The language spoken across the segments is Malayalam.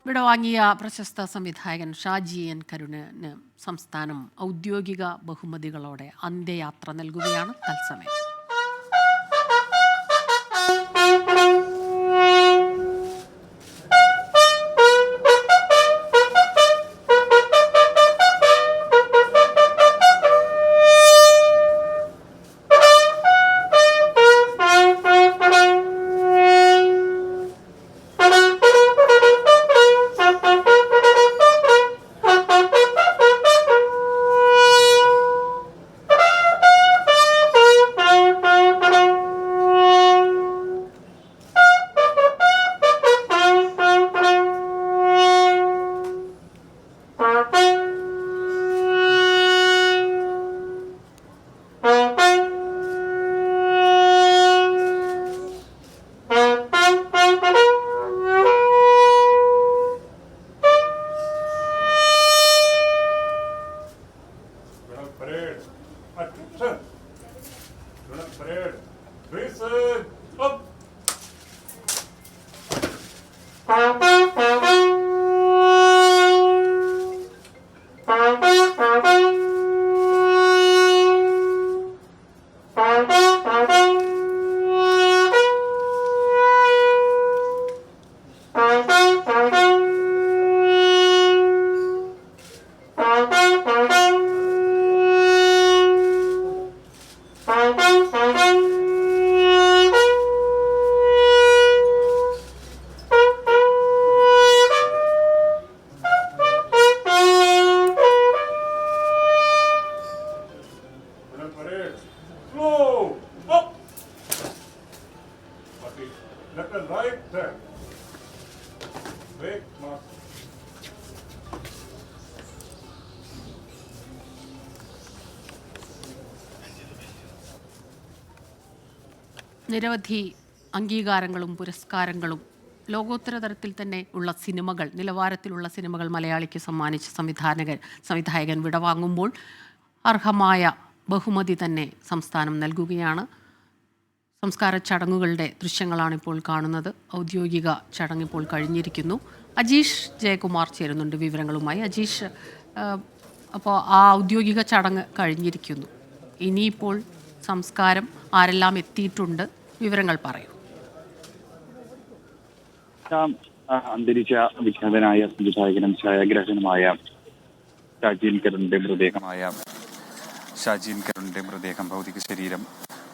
വിടവാങ്ങിയ പ്രശസ്ത സംവിധായകൻ ഷാജി എൻ കരുണിന് സംസ്ഥാനം ഔദ്യോഗിക ബഹുമതികളോടെ അന്ത്യയാത്ര നൽകുകയാണ് തത്സമയം. Parade. Attention. Parade. Listen up. Parade. Slow. Up. Left and right turn. Break mark. നിരവധി അംഗീകാരങ്ങളും പുരസ്കാരങ്ങളും ലോകോത്തര തരത്തിൽ തന്നെ ഉള്ള സിനിമകൾ, നിലവാരത്തിലുള്ള സിനിമകൾ മലയാളിക്ക് സമ്മാനിച്ച സംവിധായകൻ വിടവാങ്ങുമ്പോൾ അർഹമായ ബഹുമതി തന്നെ സംസ്ഥാനം നൽകുകയാണ്. സംസ്കാര ചടങ്ങുകളുടെ ദൃശ്യങ്ങളാണിപ്പോൾ കാണുന്നത്. ഔദ്യോഗിക ചടങ്ങ് ഇപ്പോൾ കഴിഞ്ഞിരിക്കുന്നു. അജീഷ് ജയകുമാർ ചേരുന്നുണ്ട് വിവരങ്ങളുമായി. അജീഷ്, അപ്പോൾ ആ ഔദ്യോഗിക ചടങ്ങ് കഴിഞ്ഞിരിക്കുന്നു. ഇനിയിപ്പോൾ സംസ്കാരം ആരെല്ലാം എത്തിയിട്ടുണ്ട്, വിവരങ്ങൾ പറയൂ. അന്തരിച്ച വിഖ്യാതനായ സംവിധായകനും ഛായാഗ്രാഹകനുമായ ഷാജി എൻ കരുണിന്റെ മൃതദേഹം ഭൗതിക ശരീരം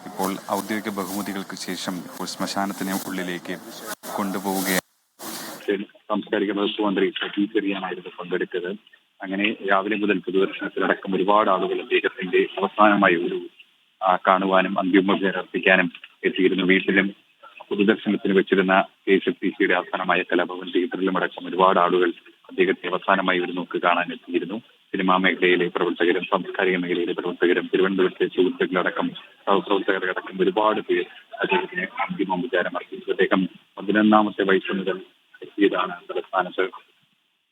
ഇപ്പോൾ ഔദ്യോഗിക ബഹുമതികൾക്ക് ശേഷം ഇപ്പോൾ ശ്മശാനത്തിന് ഉള്ളിലേക്ക് കൊണ്ടുപോവുകയാണ്. സാംസ്കാരിക വകുപ്പ് മന്ത്രി ഷാജി ചെറിയാനായിരുന്നു പങ്കെടുത്തത്. അങ്ങനെ രാവിലെ മുതൽ പൊതുദർശനത്തിലടക്കം ഒരുപാട് ആളുകൾ അദ്ദേഹത്തിന്റെ അവസാനമായി ഒരു കാണുവാനും അന്തിമോപചാരം അർപ്പിക്കാനും എത്തിയിരുന്നു. വീട്ടിലും പൊതുദർശനത്തിന് വെച്ചിരുന്ന KSFTCയുടെ ആസ്ഥാനമായ കലാഭവൻ തിയേറ്ററിലും അടക്കം ഒരുപാട് ആളുകൾ അദ്ദേഹത്തെ അവസാനമായി ഒരു നോക്ക് കാണാൻ എത്തിയിരുന്നു. സിനിമാ മേഖലയിലെ പ്രവർത്തകരും സാംസ്കാരിക മേഖലയിലെ പ്രവർത്തകരും തിരുവനന്തപുരത്തെ സുഹൃത്തുക്കളടക്കം സഹപ്രവർത്തകരടക്കം ഒരുപാട് പേർ അദ്ദേഹത്തിന് അന്തിമോപചാരം അർപ്പിച്ചു. അദ്ദേഹം 11ാമത്തെ വയസ്സ് മുതൽ എത്തിയതാണ് തലസ്ഥാനത്ത്.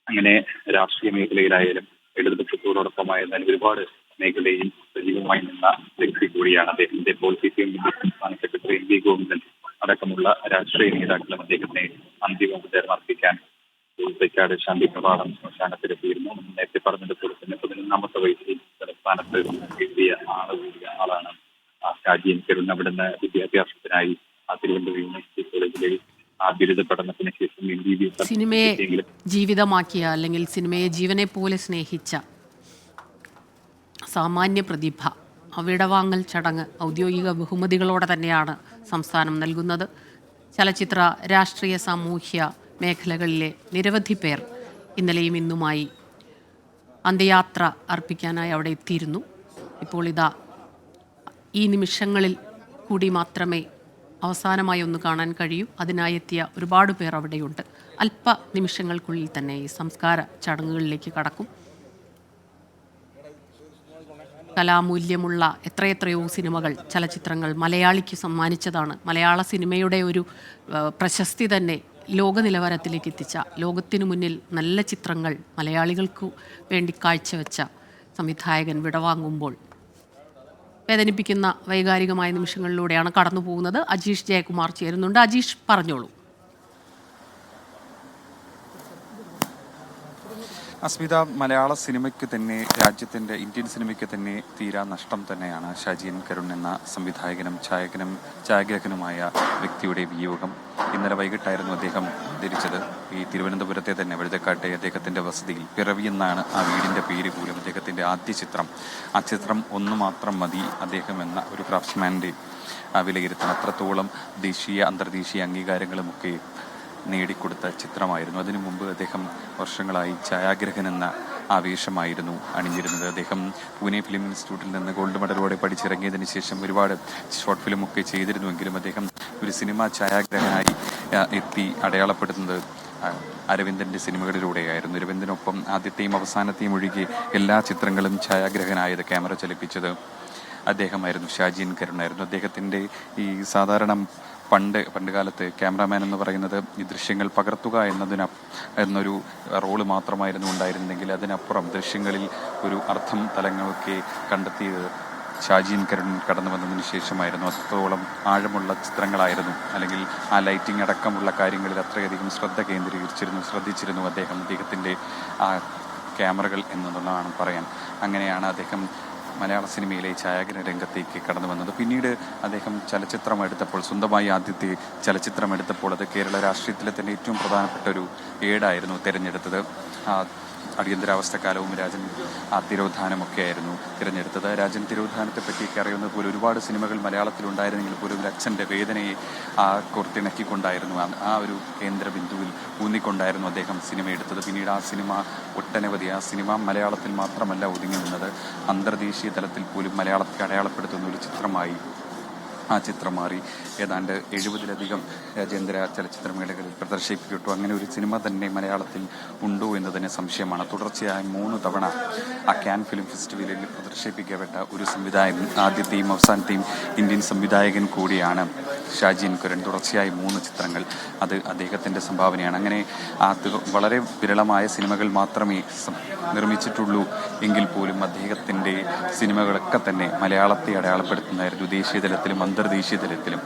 അങ്ങനെ രാഷ്ട്രീയ മേഖലയിലായാലും ഇടതുപക്ഷത്തോടൊപ്പമായിരുന്നാലും ഒരുപാട് മേഖലയിൽ സജീവമായി നിന്ന വ്യക്തി കൂടിയാണ് അദ്ദേഹം. ഇപ്പോൾ CPM സംസ്ഥാന സെക്രട്ടറി MV ഗോവിന്ദൻ അടക്കമുള്ള രാഷ്ട്രീയ നേതാക്കളും അദ്ദേഹത്തെ അന്തിമോപചാരം അർപ്പിക്കാൻ തൈക്കാട് ശാന്തി പ്രഭാതം ശ്മശാനത്തിലെത്തിയിരുന്നു. നേരത്തെ പറഞ്ഞതുപോലെ തന്നെ 11ാമത്തെ വയസ്സിൽ തലസ്ഥാനത്ത് എത്തിയ ആളാണ് ഷാജി എൻ കരുൺ. അവിടുന്ന് വിദ്യാഭ്യാസത്തിനായി തിരുവനന്തപുരം യൂണിവേഴ്സിറ്റി കോളേജിലെ ബിരുദ പഠനത്തിന് ശേഷം MBBS സിനിമയെ ജീവിതമാക്കിയ, അല്ലെങ്കിൽ സിനിമയെ ജീവനെ പോലെ സ്നേഹിച്ച സാമാന്യ പ്രതിഭ വിടവാങ്ങൽ ചടങ്ങ് ഔദ്യോഗിക ബഹുമതികളോടെ തന്നെയാണ് സംസ്ഥാനം നൽകുന്നത്. ചലച്ചിത്ര, രാഷ്ട്രീയ, സാമൂഹ്യ മേഖലകളിലെ നിരവധി പേർ ഇന്നലെയും ഇന്നുമായി അന്ത്യയാത്ര അർപ്പിക്കാനായി അവിടെ എത്തിയിരുന്നു. ഇപ്പോൾ ഇതാ ഈ നിമിഷങ്ങളിൽ കൂടി മാത്രമേ അവസാനമായി ഒന്ന് കാണാൻ കഴിയൂ. അതിനായി എത്തിയ ഒരുപാട് പേർ അവിടെയുണ്ട്. അല്പ നിമിഷങ്ങൾക്കുള്ളിൽ തന്നെ ഈ സംസ്കാര ചടങ്ങുകളിലേക്ക് കടക്കും. കലാമൂല്യമുള്ള എത്രയെത്രയോ സിനിമകൾ, ചലച്ചിത്രങ്ങൾ മലയാളിക്ക് സമ്മാനിച്ചതാണ്. മലയാള സിനിമയുടെ ഒരു പ്രശസ്തി തന്നെ ലോക നിലവാരത്തിലേക്ക് എത്തിച്ച, ലോകത്തിനു മുന്നിൽ നല്ല ചിത്രങ്ങൾ മലയാളികൾക്കു വേണ്ടി കാഴ്ചവെച്ച സംവിധായകൻ വിടവാങ്ങുമ്പോൾ വേദനിപ്പിക്കുന്ന വൈകാരികമായ നിമിഷങ്ങളിലൂടെയാണ് കടന്നു പോകുന്നത്. അജീഷ് ജയകുമാർ ചേരുന്നുണ്ട്. അജീഷ്, പറഞ്ഞോളൂ. അസ്മിത, മലയാള സിനിമയ്ക്ക് തന്നെ, രാജ്യത്തിൻ്റെ ഇന്ത്യൻ സിനിമയ്ക്ക് തന്നെ തീരാ നഷ്ടം തന്നെയാണ് ഷാജി എൻ കരുൺ എന്ന സംവിധായകനും ഛായാഗ്രഹനുമായ വ്യക്തിയുടെ വിയോഗം. ഇന്നലെ വൈകിട്ടായിരുന്നു അദ്ദേഹം ധരിച്ചത്. ഈ തിരുവനന്തപുരത്തെ തന്നെ വഴുതക്കാട്ടെ അദ്ദേഹത്തിൻ്റെ വസതിയിൽ പിറവി എന്നാണ് ആ വീടിൻ്റെ പേര് പോലും. അദ്ദേഹത്തിൻ്റെ ആദ്യ ചിത്രം, ആ ചിത്രം ഒന്ന് മാത്രം മതി അദ്ദേഹം എന്ന ഒരു ക്രാഫ്റ്റ്സ്മാൻ്റെ വിലയിരുത്തണം. അത്രത്തോളം ദേശീയ അന്തർദേശീയ അംഗീകാരങ്ങളുമൊക്കെ നേടിക്കൊടുത്ത ചിത്രമായിരുന്നു. അതിനു മുമ്പ് അദ്ദേഹം വർഷങ്ങളായി ഛായാഗ്രഹൻ എന്ന ആവേശമായിരുന്നു അണിഞ്ഞിരുന്നത്. അദ്ദേഹം പൂനെ ഫിലിം ഇൻസ്റ്റിറ്റ്യൂട്ടിൽ നിന്ന് ഗോൾഡ് മെഡലോടെ പഠിച്ചിറങ്ങിയതിന് ശേഷം ഒരുപാട് ഷോർട്ട് ഫിലിമൊക്കെ ചെയ്തിരുന്നുവെങ്കിലും അദ്ദേഹം ഒരു സിനിമാ ഛായാഗ്രഹനായി എത്തി അടയാളപ്പെടുന്നത് അരവിന്ദൻ്റെ സിനിമകളിലൂടെയായിരുന്നു. അരവിന്ദനൊപ്പം ആദ്യത്തെയും അവസാനത്തെയും ഒഴികെ എല്ലാ ചിത്രങ്ങളും ഛായാഗ്രഹനായത്, ക്യാമറ ചലിപ്പിച്ചത് അദ്ദേഹമായിരുന്നു, ഷാജി എൻ കരുണായിരുന്നു. അദ്ദേഹത്തിൻ്റെ ഈ സാധാരണ പണ്ട് കാലത്ത് ക്യാമറാമാൻ എന്ന് പറയുന്നത് ഈ ദൃശ്യങ്ങൾ പകർത്തുക എന്നൊരു റോള് മാത്രമായിരുന്നു ഉണ്ടായിരുന്നെങ്കിൽ അതിനപ്പുറം ദൃശ്യങ്ങളിൽ ഒരു അർത്ഥം തലങ്ങളൊക്കെ കണ്ടെത്തിയത് ഷാജി എൻ കരുൺ കടന്നു വന്നതിന് ശേഷമായിരുന്നു. അത്രത്തോളം ആഴമുള്ള ചിത്രങ്ങളായിരുന്നു, അല്ലെങ്കിൽ ആ ലൈറ്റിംഗ് അടക്കമുള്ള കാര്യങ്ങളിൽ അത്രയധികം ശ്രദ്ധിച്ചിരുന്നു അദ്ദേഹത്തിൻ്റെ ആ ക്യാമറകൾ എന്നുള്ളതാണ് പറയാൻ. അങ്ങനെയാണ് അദ്ദേഹം മലയാള സിനിമയിലെ ഛായാഗ്രഹ രംഗത്തേക്ക് കടന്നു വന്നത്. പിന്നീട് അദ്ദേഹം ചലച്ചിത്രമെടുത്തപ്പോൾ, സ്വന്തമായി ആദ്യത്തെ ചലച്ചിത്രമെടുത്തപ്പോൾ അത് കേരള രാഷ്ട്രീയത്തിലെ തന്നെ ഏറ്റവും പ്രധാനപ്പെട്ട ഒരു ഏടായിരുന്നു തിരഞ്ഞെടുത്തത്. അടിയന്തരാവസ്ഥക്കാലവും രാജൻ തിരോധാനമൊക്കെ ആയിരുന്നു തിരഞ്ഞെടുത്തത്. രാജൻ തിരോധാനത്തെ പറ്റിയൊക്കെ അറിയുന്നത് പോലെ ഒരുപാട് സിനിമകൾ മലയാളത്തിലുണ്ടായിരുന്നെങ്കിൽ പോലും ഒരു അച്ഛൻ്റെ വേദനയെ കോർത്തിണക്കിക്കൊണ്ടായിരുന്നു, ആ ഒരു കേന്ദ്ര ബിന്ദുവിൽ ഊന്നിക്കൊണ്ടായിരുന്നു അദ്ദേഹം സിനിമ എടുത്തത്. പിന്നീട് ആ സിനിമ മലയാളത്തിൽ മാത്രമല്ല ഒതുങ്ങി നിന്നത്, അന്തർദേശീയ തലത്തിൽ പോലും മലയാളത്തെ അടയാളപ്പെടുത്തുന്ന ഒരു ചിത്രമായി ആ ചിത്രം മാറി. ഏതാണ്ട് 70-ലധികം രാജ്യാന്തര ചലച്ചിത്രമേളകളിൽ പ്രദർശിപ്പിക്കപ്പെട്ടു. അങ്ങനെ ഒരു സിനിമ തന്നെ മലയാളത്തിൽ ഉണ്ടോ എന്ന് തന്നെ സംശയമാണ്. തുടർച്ചയായി 3 തവണ ആ കാൻ ഫിലിം ഫെസ്റ്റിവലിൽ പ്രദർശിപ്പിക്കപ്പെട്ട ഒരു സംവിധായകൻ, ആദ്യത്തെയും അവസാനത്തെയും ഇന്ത്യൻ സംവിധായകൻ കൂടിയാണ് ഷാജി എൻ കരുൺ. തുടർച്ചയായി 3 ചിത്രങ്ങൾ, അത് അദ്ദേഹത്തിൻ്റെ സംഭാവനയാണ്. അങ്ങനെ വളരെ വിരളമായ സിനിമകൾ മാത്രമേ നിർമ്മിച്ചിട്ടുള്ളൂ എങ്കിൽ പോലും അദ്ദേഹത്തിൻ്റെ സിനിമകളൊക്കെ തന്നെ മലയാളത്തെ അടയാളപ്പെടുത്തുന്നതായിരുന്നു, ദേശീയ തലത്തിലും അന്തർദേശീയ തലത്തിലും.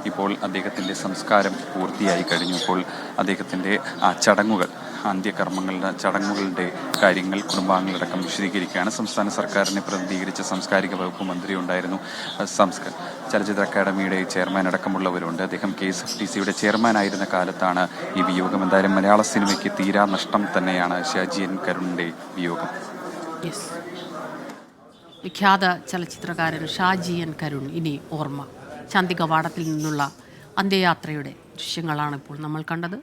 ഇപ്പോൾ അദ്ദേഹത്തിൻ്റെ സംസ്കാരം പൂർത്തിയായി കഴിഞ്ഞു. ഇപ്പോൾ അദ്ദേഹത്തിൻ്റെ അന്ത്യകർമ്മങ്ങളുടെ ചടങ്ങുകളുടെ കാര്യങ്ങൾ കുടുംബാംഗങ്ങളടക്കം വിശദീകരിക്കുകയാണ്. സംസ്ഥാന സർക്കാരിനെ പ്രതിനിധീകരിച്ച സാംസ്കാരിക വകുപ്പ് മന്ത്രി ഉണ്ടായിരുന്നു, ചലച്ചിത്ര അക്കാദമിയുടെ ചെയർമാൻ അടക്കമുള്ളവരുണ്ട്. അദ്ദേഹം KSFDCയുടെ ചെയർമാനായിരുന്ന കാലത്താണ് ഈ വിയോഗം. എന്തായാലും മലയാള സിനിമയ്ക്ക് തീരാ നഷ്ടം തന്നെയാണ് ഷാജി എൻ കരുണിൻ്റെ വിയോഗം. വിഖ്യാത ചലച്ചിത്രകാരൻ ഷാജി എൻ കരുൺ ഇനി ഓർമ്മ. ചാന്ദികവാടത്തിൽ നിന്നുള്ള അന്ത്യയാത്രയുടെ ദൃശ്യങ്ങളാണ് ഇപ്പോൾ നമ്മൾ കണ്ടത്.